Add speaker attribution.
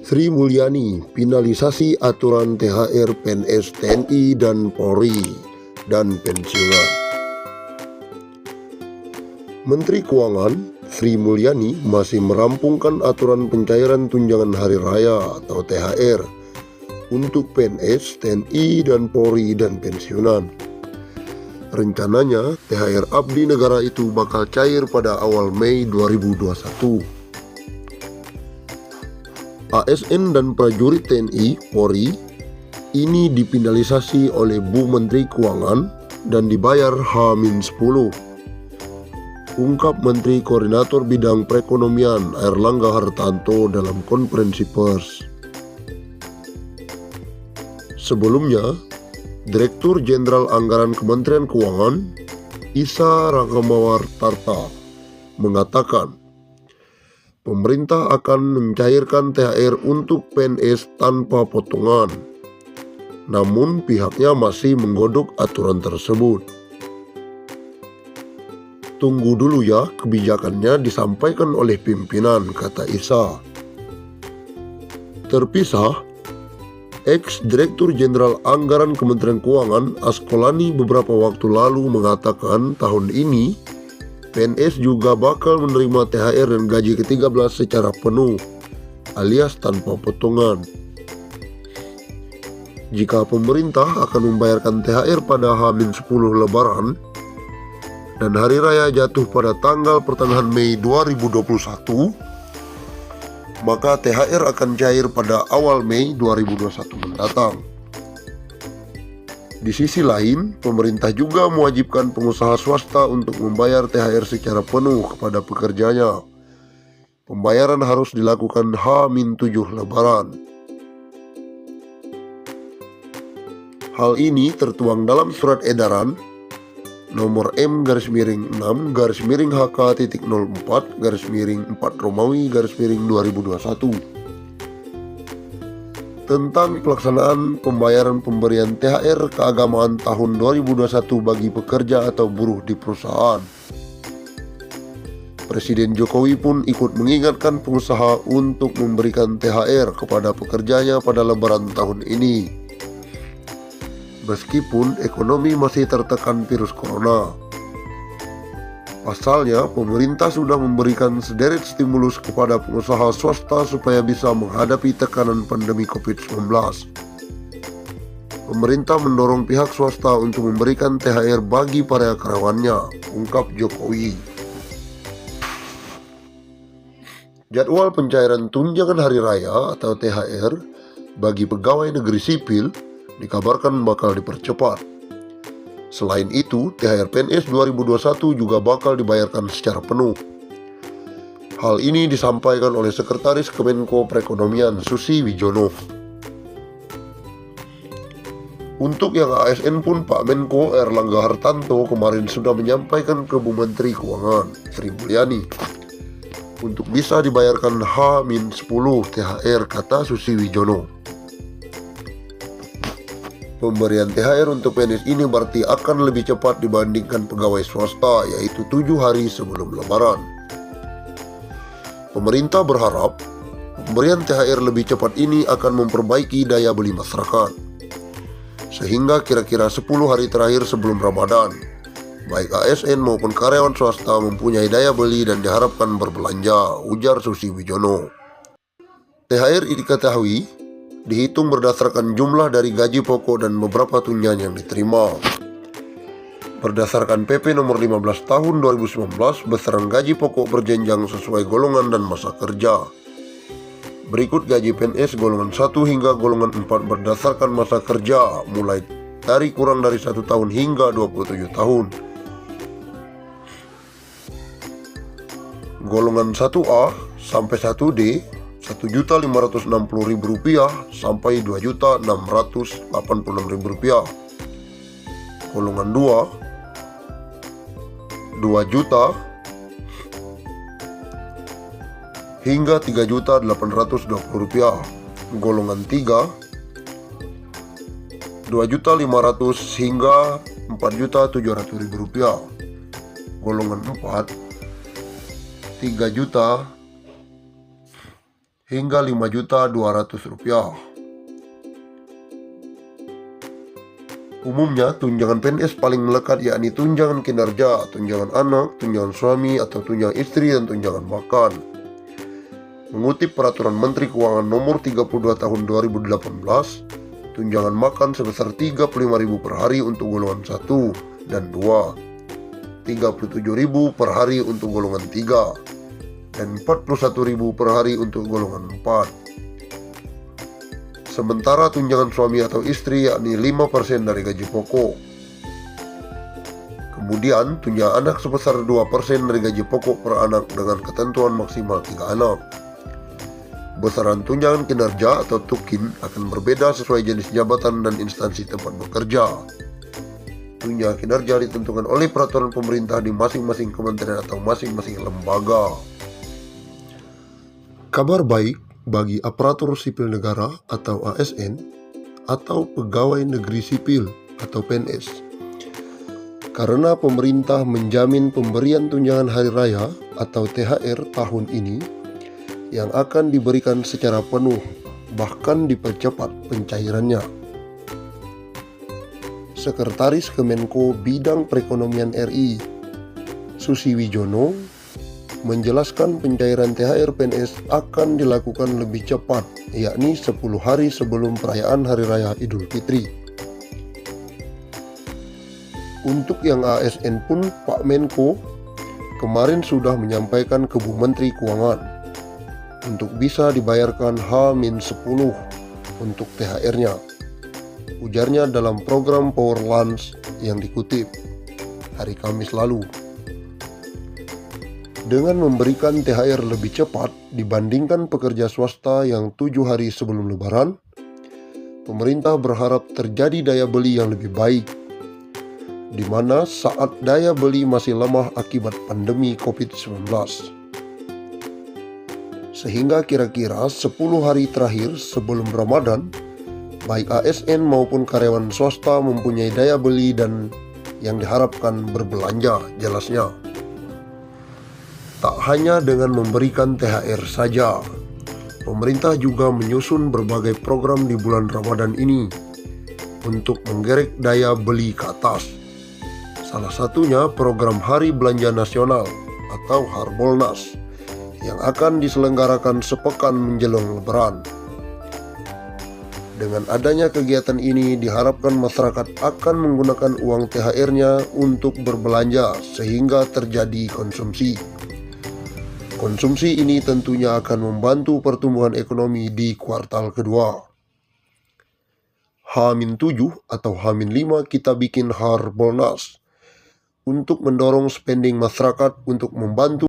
Speaker 1: Sri Mulyani finalisasi aturan THR PNS TNI dan Polri dan pensiunan. Menteri Keuangan Sri Mulyani masih merampungkan aturan pencairan tunjangan hari raya atau THR untuk PNS, TNI, dan Polri dan pensiunan. Rencananya THR abdi negara itu bakal cair pada awal Mei 2021. ASN dan prajurit TNI Polri ini dipinalisasi oleh Bu Menteri Keuangan dan dibayar H-10. Ungkap Menteri Koordinator Bidang Perekonomian Airlangga Hartarto dalam konferensi pers. Sebelumnya, Direktur Jenderal Anggaran Kementerian Keuangan Isa Ragamawar Tarta mengatakan pemerintah akan mencairkan THR untuk PNS tanpa potongan. Namun pihaknya masih menggodok aturan tersebut. Tunggu dulu ya, kebijakannya disampaikan oleh pimpinan, kata Isa. Terpisah, Ex-Direktur Jenderal Anggaran Kementerian Keuangan Askolani beberapa waktu lalu mengatakan tahun ini PNS juga bakal menerima THR dan gaji ke-13 secara penuh alias tanpa potongan. Jika pemerintah akan membayarkan THR pada H-10 Lebaran dan Hari Raya jatuh pada tanggal pertengahan Mei 2021, maka THR akan cair pada awal Mei 2021 mendatang. Di sisi lain, pemerintah juga mewajibkan pengusaha swasta untuk membayar THR secara penuh kepada pekerjanya. Pembayaran harus dilakukan H-7 Lebaran. Hal ini tertuang dalam surat edaran nomor M-6-HK.04-4-4 tentang pelaksanaan pembayaran pemberian THR keagamaan tahun 2021 bagi pekerja atau buruh di perusahaan. Presiden Jokowi pun ikut mengingatkan pengusaha untuk memberikan THR kepada pekerjanya pada Lebaran tahun ini. Meskipun ekonomi masih tertekan virus corona. Pasalnya, pemerintah sudah memberikan sederet stimulus kepada pengusaha swasta supaya bisa menghadapi tekanan pandemi COVID-19. Pemerintah mendorong pihak swasta untuk memberikan THR bagi para karyawannya, ungkap Jokowi. Jadwal pencairan tunjangan hari raya atau THR bagi pegawai negeri sipil dikabarkan bakal dipercepat. Selain itu, THR PNS 2021 juga bakal dibayarkan secara penuh. Hal ini disampaikan oleh Sekretaris Kemenko Perekonomian Susi Wijono. Untuk yang ASN pun Pak Menko Airlangga Hartarto kemarin sudah menyampaikan ke Bu Menteri Keuangan Sri Mulyani untuk bisa dibayarkan H-10 THR, kata Susi Wijono. Pemberian THR untuk PNS ini berarti akan lebih cepat dibandingkan pegawai swasta, yaitu 7 hari sebelum Lebaran. Pemerintah berharap pemberian THR lebih cepat ini akan memperbaiki daya beli masyarakat. Sehingga kira-kira 10 hari terakhir sebelum Ramadan, baik ASN maupun karyawan swasta mempunyai daya beli dan diharapkan berbelanja, ujar Susi Wijono. THR diketahui dihitung berdasarkan jumlah dari gaji pokok dan beberapa tunjangan yang diterima. Berdasarkan PP nomor 15 tahun 2019, besaran gaji pokok berjenjang sesuai golongan dan masa kerja. Berikut gaji PNS golongan 1 hingga golongan 4 berdasarkan masa kerja, mulai dari kurang dari 1 tahun hingga 27 tahun. Golongan 1A sampai 1D Rp1.560.000 sampai Rp2.686.000. Golongan 2 Rp2 hingga Rp3.820. Golongan 3 Rp2.500.000 hingga Rp4.700.000. Golongan 4 Rp3 juta hingga Rp5.200.000. Umumnya, tunjangan PNS paling melekat yakni tunjangan kinerja, tunjangan anak, tunjangan suami atau tunjangan istri, dan tunjangan makan. Mengutip Peraturan Menteri Keuangan Nomor 32 Tahun 2018, tunjangan makan sebesar Rp35.000 per hari untuk golongan 1 dan 2, Rp37.000 per hari untuk golongan 3, dan Rp41.000 per hari untuk golongan 4. Sementara tunjangan suami atau istri yakni 5% dari gaji pokok. Kemudian tunjangan anak sebesar 2% dari gaji pokok per anak dengan ketentuan maksimal 3 anak. Besaran tunjangan kinerja atau tukin akan berbeda sesuai jenis jabatan dan instansi tempat bekerja. Tunjangan kinerja ditentukan oleh peraturan pemerintah di masing-masing kementerian atau masing-masing lembaga. Kabar baik bagi aparatur sipil negara atau ASN atau pegawai negeri sipil atau PNS, karena pemerintah menjamin pemberian tunjangan hari raya atau THR tahun ini yang akan diberikan secara penuh, bahkan dipercepat pencairannya. Sekretaris Kemenko Bidang Perekonomian RI, Susi Wijono, menjelaskan pencairan THR PNS akan dilakukan lebih cepat, yakni 10 hari sebelum perayaan Hari Raya Idul Fitri. Untuk yang ASN pun Pak Menko kemarin sudah menyampaikan ke Bu Menteri Keuangan untuk bisa dibayarkan H-10 untuk THR-nya, ujarnya dalam program Power Lunch yang dikutip hari Kamis lalu. Dengan memberikan THR lebih cepat dibandingkan pekerja swasta yang 7 hari sebelum Lebaran, pemerintah berharap terjadi daya beli yang lebih baik, di mana saat daya beli masih lemah akibat pandemi COVID-19. Sehingga kira-kira 10 hari terakhir sebelum Ramadan, baik ASN maupun karyawan swasta mempunyai daya beli dan yang diharapkan berbelanja, jelasnya. Tak hanya dengan memberikan THR saja, pemerintah juga menyusun berbagai program di bulan Ramadan ini untuk menggerek daya beli ke atas. Salah satunya program Hari Belanja Nasional atau Harbolnas yang akan diselenggarakan sepekan menjelang Lebaran. Dengan adanya kegiatan ini diharapkan masyarakat akan menggunakan uang THR-nya untuk berbelanja sehingga terjadi konsumsi. Konsumsi ini tentunya akan membantu pertumbuhan ekonomi di kuartal kedua. H-7 atau H-5 kita bikin Harbolnas untuk mendorong spending masyarakat untuk membantu